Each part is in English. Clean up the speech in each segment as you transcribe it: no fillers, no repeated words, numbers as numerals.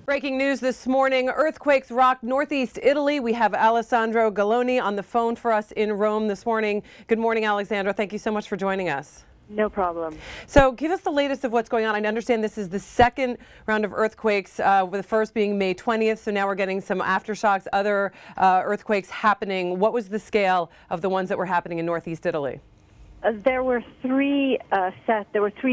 Breaking news this morning, earthquakes rocked northeast Italy. We have Alessandra Galloni on the phone for us in Rome this morning. Good morning, Alessandra. Thank you so much for joining us. No problem. So give us the latest of what's going on. I understand this is the second round of earthquakes, with the first being May 20th. So now we're getting some aftershocks, other earthquakes happening. What was the scale of the ones that were happening in northeast Italy? There were three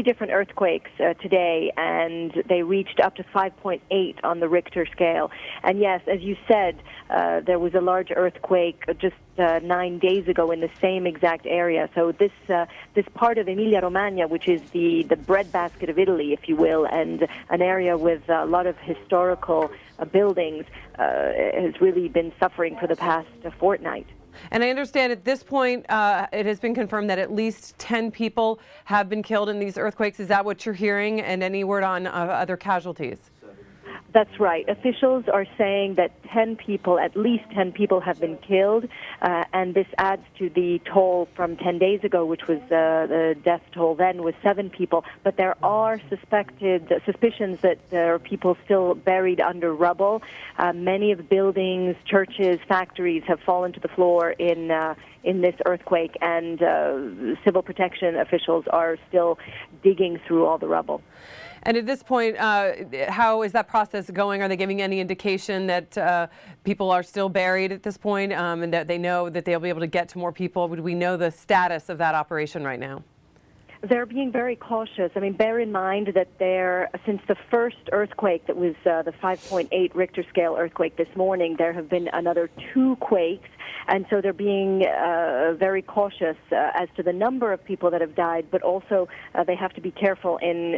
different earthquakes today, and they reached up to 5.8 on the Richter scale. And yes, as you said, there was a large earthquake just 9 days ago in the same exact area. So this part of Emilia-Romagna, which is the breadbasket of Italy, if you will, and an area with a lot of historical buildings, has really been suffering for the past fortnight. And I understand at this point, it has been confirmed that at least 10 people have been killed in these earthquakes. Is that what you're hearing? And any word on other casualties? That's right. Officials are saying that at least 10 people have been killed, and this adds to the toll from 10 days ago, which was the death toll then was 7 people. But there are suspicions that there are people still buried under rubble. Many of the buildings, churches, factories have fallen to the floor in this earthquake, and civil protection officials are still digging through all the rubble. And at this point, how is that process going? Are they giving any indication that people are still buried at this point, and that they know that they'll be able to get to more people? Would we know the status of that operation right now? They're being very cautious. I mean, bear in mind that since the first earthquake that was the 5.8 Richter scale earthquake this morning, there have been another 2 quakes. And so they're being very cautious as to the number of people that have died, but also they have to be careful in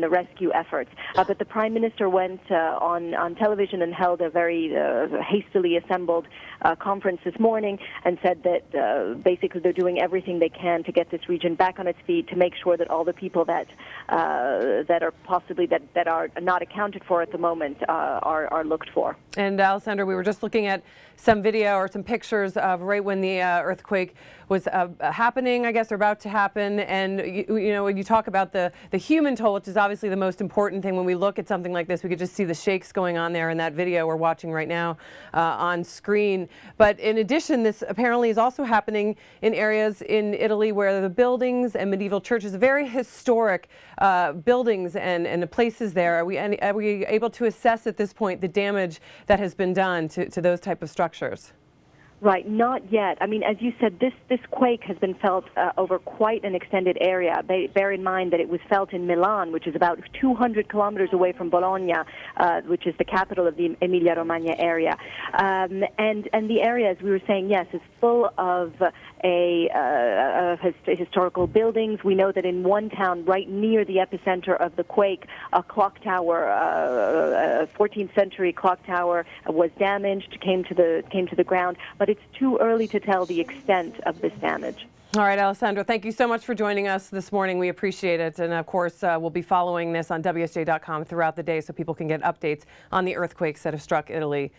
the rescue efforts. But the Prime Minister went on television and held a very hastily assembled conference this morning and said that basically they're doing everything they can to get this region back on its feet, to make sure that all the people that are possibly that are not accounted for at the moment are looked for. And Alessandra, we were just looking at some video or some pictures of right when the earthquake was happening, I guess, or about to happen. And you know, when you talk about the human toll, which is obviously the most important thing when we look at something like this, we could just see the shakes going on there in that video we're watching right now on screen. But in addition, this apparently is also happening in areas in Italy where the buildings and medieval churches, very historic buildings and the places there. Are we able to assess at this point the damage that has been done to those type of structures? Right, not yet. I mean, as you said, this quake has been felt over quite an extended area. Bear in mind that it was felt in Milan, which is about 200 kilometers away from Bologna, which is the capital of the Emilia-Romagna area. And the area, as we were saying, yes, is full of historical buildings. We know that in one town right near the epicenter of the quake, a clock tower, a 14th century clock tower, was damaged, came to the ground. But it's too early to tell the extent of this damage. All right, Alessandra, thank you so much for joining us this morning. We appreciate it. And of course, we'll be following this on WSJ.com throughout the day so people can get updates on the earthquakes that have struck Italy.